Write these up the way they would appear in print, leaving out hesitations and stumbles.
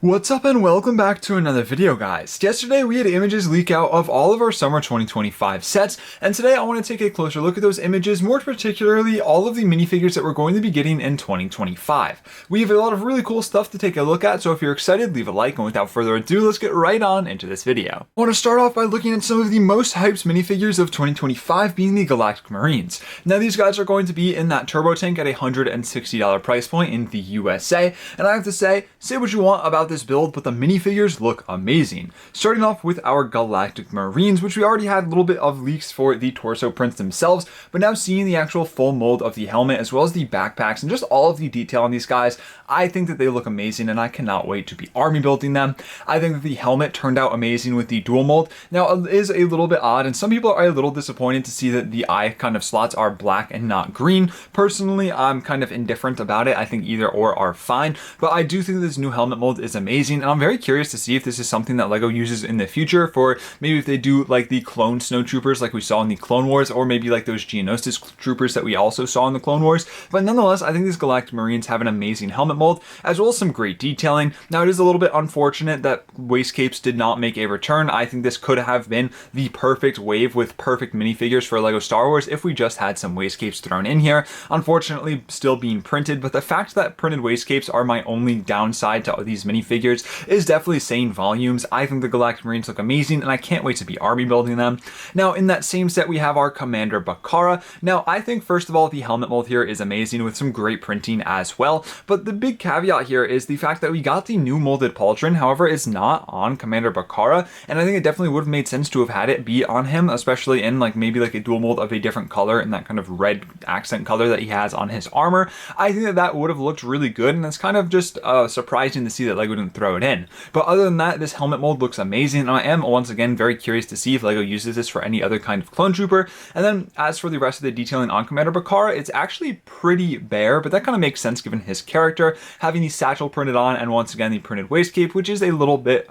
What's up and welcome back to another video, guys. Yesterday we had images leak out of all of our summer 2025 sets, and today I want to take a closer look at those images, more particularly all of the minifigures that we're going to be getting in 2025. We have a lot of really cool stuff to take a look at, so if you're excited, leave a like, and without further ado, let's get right on into this video. I want to start off by looking at some of the most hyped minifigures of 2025 being the Galactic Marines. Now these guys are going to be in that turbo tank at a $160 price point in the USA, and I have to say what you want about this build, but the minifigures look amazing. Starting off with our Galactic Marines, which we already had a little bit of leaks for the torso prints themselves, but now seeing the actual full mold of the helmet as well as the backpacks and just all of the detail on these guys, I think that they look amazing and I cannot wait to be army building them. I think that the helmet turned out amazing with the dual mold. Now it is a little bit odd and some people are a little disappointed to see that the eye kind of slots are black and not green. Personally, I'm kind of indifferent about it. I think either or are fine, but I do think this new helmet mold is amazing, and I'm very curious to see if this is something that LEGO uses in the future for maybe if they do like the clone snowtroopers like we saw in the Clone Wars, or maybe like those Geonosis troopers that we also saw in the Clone Wars. But nonetheless, I think these Galactic Marines have an amazing helmet mold as well as some great detailing. Now it is a little bit unfortunate that waist capes did not make a return. I think this could have been the perfect wave with perfect minifigures for LEGO Star Wars if we just had some waist capes thrown in here. Unfortunately, still being printed, but the fact that printed waist capes are my only downside to these minifigures is definitely saying volumes. I think the Galactic Marines look amazing and I can't wait to be army building them. Now in that same set we have our Commander Bakara. Now I think first of all the helmet mold here is amazing with some great printing as well, but the big caveat here is the fact that we got the new molded pauldron. However, it's not on Commander Bakara, and I think it definitely would have made sense to have had it be on him, especially in like maybe like a dual mold of a different color and that kind of red accent color that he has on his armor. I think that that would have looked really good, and it's kind of just surprising to see that LEGO didn't throw it in. But other than that, this helmet mold looks amazing, and I am once again very curious to see if LEGO uses this for any other kind of clone trooper. And then as for the rest of the detailing on Commander Bakara, it's actually pretty bare, but that kind of makes sense given his character, having the satchel printed on and once again the printed waist cape, which is a little bit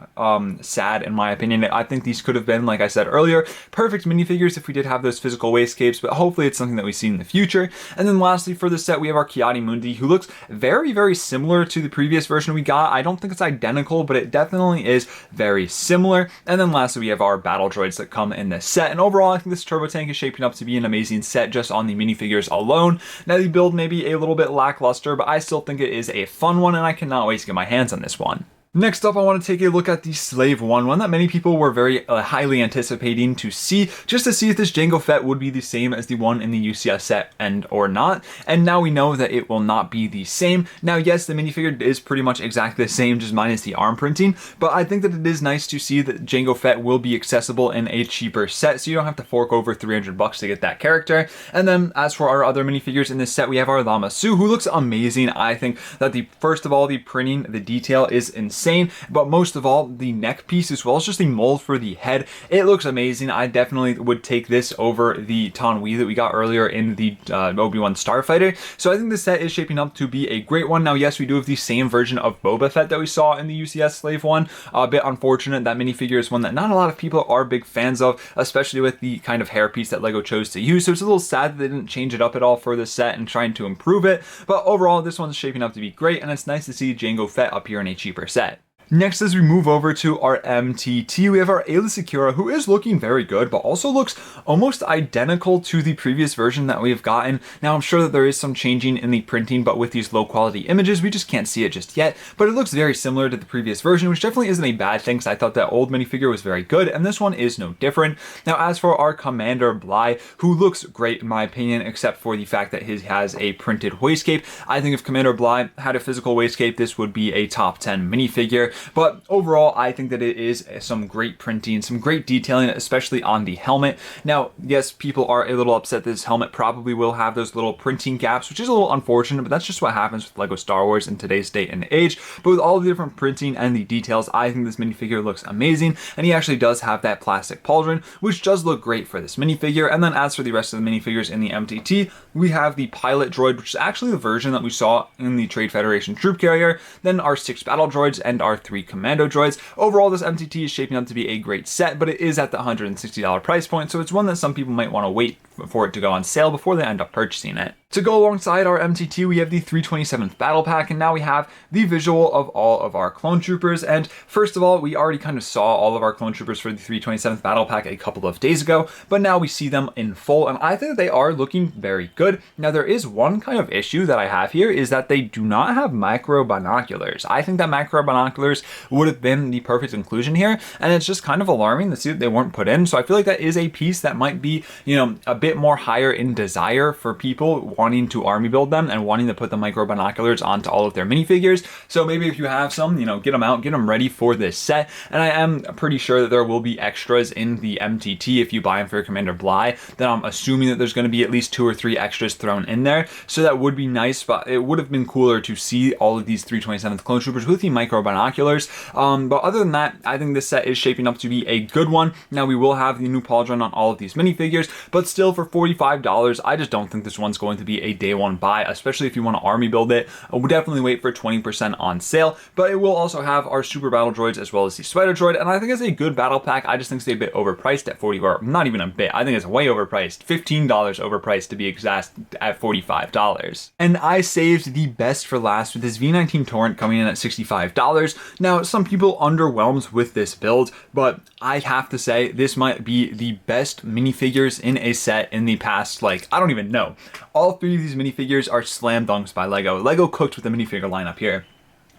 sad in my opinion. I think these could have been, like I said earlier, perfect minifigures if we did have those physical waist capes, but hopefully it's something that we see in the future. And then lastly for the set we have our Ki-Adi-Mundi, who looks very similar to the previous version we got. I don't think it's identical, but it definitely is very similar. And then lastly we have our battle droids that come in this set, and overall I think this turbo tank is shaping up to be an amazing set just on the minifigures alone. Now the build may be a little bit lackluster, but I still think it is a fun one and I cannot wait to get my hands on this one. Next up, I want to take a look at the Slave one that many people were very highly anticipating to see, just to see if this Jango Fett would be the same as the one in the UCS set and or not. And now we know that it will not be the same. Now, yes, the minifigure is pretty much exactly the same, just minus the arm printing, but I think that it is nice to see that Jango Fett will be accessible in a cheaper set, so you don't have to fork over $300 to get that character. And then as for our other minifigures in this set, we have our Lama Su, who looks amazing. I think that first of all, the printing, the detail is insane, but most of all, the neck piece as well as just the mold for the head, it looks amazing. I definitely would take this over the Taun We that we got earlier in the Obi Wan Starfighter. So I think this set is shaping up to be a great one. Now, yes, we do have the same version of Boba Fett that we saw in the UCS Slave one. A bit unfortunate. That minifigure is one that not a lot of people are big fans of, especially with the kind of hairpiece that LEGO chose to use. So it's a little sad that they didn't change it up at all for this set and trying to improve it. But overall, this one's shaping up to be great, and it's nice to see Jango Fett up here in a cheaper set. Next, as we move over to our MTT, we have our Aayla Secura, who is looking very good, but also looks almost identical to the previous version that we've gotten. Now, I'm sure that there is some changing in the printing, but with these low quality images, we just can't see it just yet. But it looks very similar to the previous version, which definitely isn't a bad thing, because I thought that old minifigure was very good, and this one is no different. Now, as for our Commander Bly, who looks great in my opinion, except for the fact that he has a printed waist cape. I think if Commander Bly had a physical waist cape, this would be a top 10 minifigure. But overall, I think that it is some great printing, some great detailing, especially on the helmet. Now, yes, people are a little upset that this helmet probably will have those little printing gaps, which is a little unfortunate, but that's just what happens with LEGO Star Wars in today's date and age. But with all the different printing and the details, I think this minifigure looks amazing, and he actually does have that plastic pauldron, which does look great for this minifigure. And then as for the rest of the minifigures in the MTT, we have the pilot droid, which is actually the version that we saw in the Trade Federation troop carrier, then our 6 battle droids, and our 3 commando droids. Overall, this MTT is shaping up to be a great set, but it is at the $160 price point, so it's one that some people might want to wait for it to go on sale before they end up purchasing it. To go alongside our MTT, we have the 327th Battle Pack, and now we have the visual of all of our clone troopers. And first of all, we already kind of saw all of our clone troopers for the 327th Battle Pack a couple of days ago, but now we see them in full, and I think they are looking very good. Now, there is one kind of issue that I have here, is that they do not have micro binoculars. I think that micro binoculars would have been the perfect inclusion here, and it's just kind of alarming to see that they weren't put in. So I feel like that is a piece that might be, you know, a bit more higher in desire for people wanting to army build them and wanting to put the micro binoculars onto all of their minifigures. So maybe if you have some, you know, get them out, get them ready for this set. And I am pretty sure that there will be extras in the MTT if you buy them for Commander Bly. Then I'm assuming that there's going to be at least 2 or 3 extras thrown in there. So that would be nice, but it would have been cooler to see all of these 327th clone troopers with the micro binoculars. But other than that, I think this set is shaping up to be a good one. Now, we will have the new pauldron on all of these minifigures, but still for $45, I just don't think this one's going to be a day one buy, especially if you want to army build it. We'll definitely wait for 20% on sale, but it will also have our super battle droids as well as the spider droid, and I think it's a good battle pack. I just think it's a bit overpriced at 40, or not even a bit, I think it's way overpriced, $15 overpriced to be exact at $45. And I saved the best for last with this V19 Torrent coming in at $65. Now, some people underwhelmed with this build, but I have to say this might be the best minifigures in a set in the past, like, I don't even know. All 3 of these minifigures are slam dunks by LEGO. LEGO cooked with the minifigure lineup here.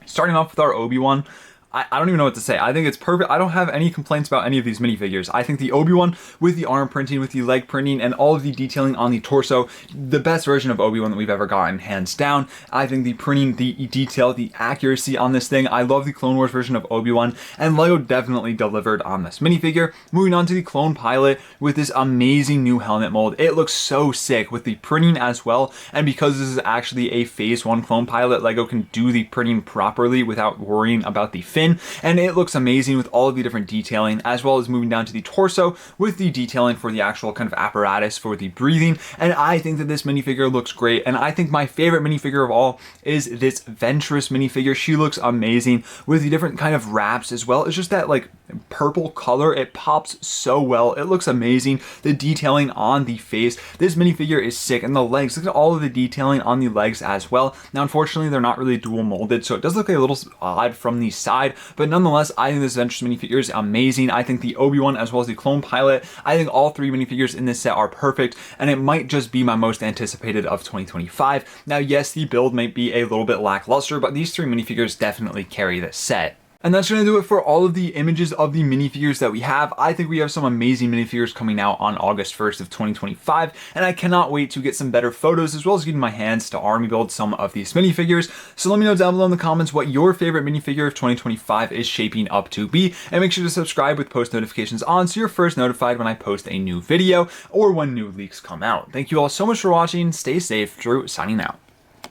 Starting off with our Obi Wan, I don't even know what to say. I think it's perfect. I don't have any complaints about any of these minifigures. I think the Obi Wan with the arm printing, with the leg printing, and all of the detailing on the torso, the best version of Obi Wan that we've ever gotten, hands down. I think the printing, the detail, the accuracy on this thing. I love the Clone Wars version of Obi Wan, and LEGO definitely delivered on this minifigure. Moving on to the clone pilot with this amazing new helmet mold. It looks so sick with the printing as well, and because this is actually a Phase 1 clone pilot, LEGO can do the printing properly without worrying about the fin, and it looks amazing with all of the different detailing, as well as moving down to the torso with the detailing for the actual kind of apparatus for the breathing. And I think that this minifigure looks great, and I think my favorite minifigure of all is this Ventress minifigure. She looks amazing with the different kind of wraps as well. It's just that like purple color, it pops so well. It looks amazing. The detailing on the face, this minifigure is sick, and the legs, look at all of the detailing on the legs as well. Now, unfortunately, they're not really dual molded, so it does look a little odd from the side, but nonetheless, I think this Ventress minifigure is amazing. I think the Obi Wan as well as the clone pilot, I think all 3 minifigures in this set are perfect, and it might just be my most anticipated of 2025. Now, yes, the build might be a little bit lackluster, but these 3 minifigures definitely carry this set. And that's going to do it for all of the images of the minifigures that we have. I think we have some amazing minifigures coming out on August 1st of 2025, and I cannot wait to get some better photos as well as getting my hands to army build some of these minifigures. So let me know down below in the comments what your favorite minifigure of 2025 is shaping up to be, and make sure to subscribe with post notifications on so you're first notified when I post a new video or when new leaks come out. Thank you all so much for watching. Stay safe. Drew signing out.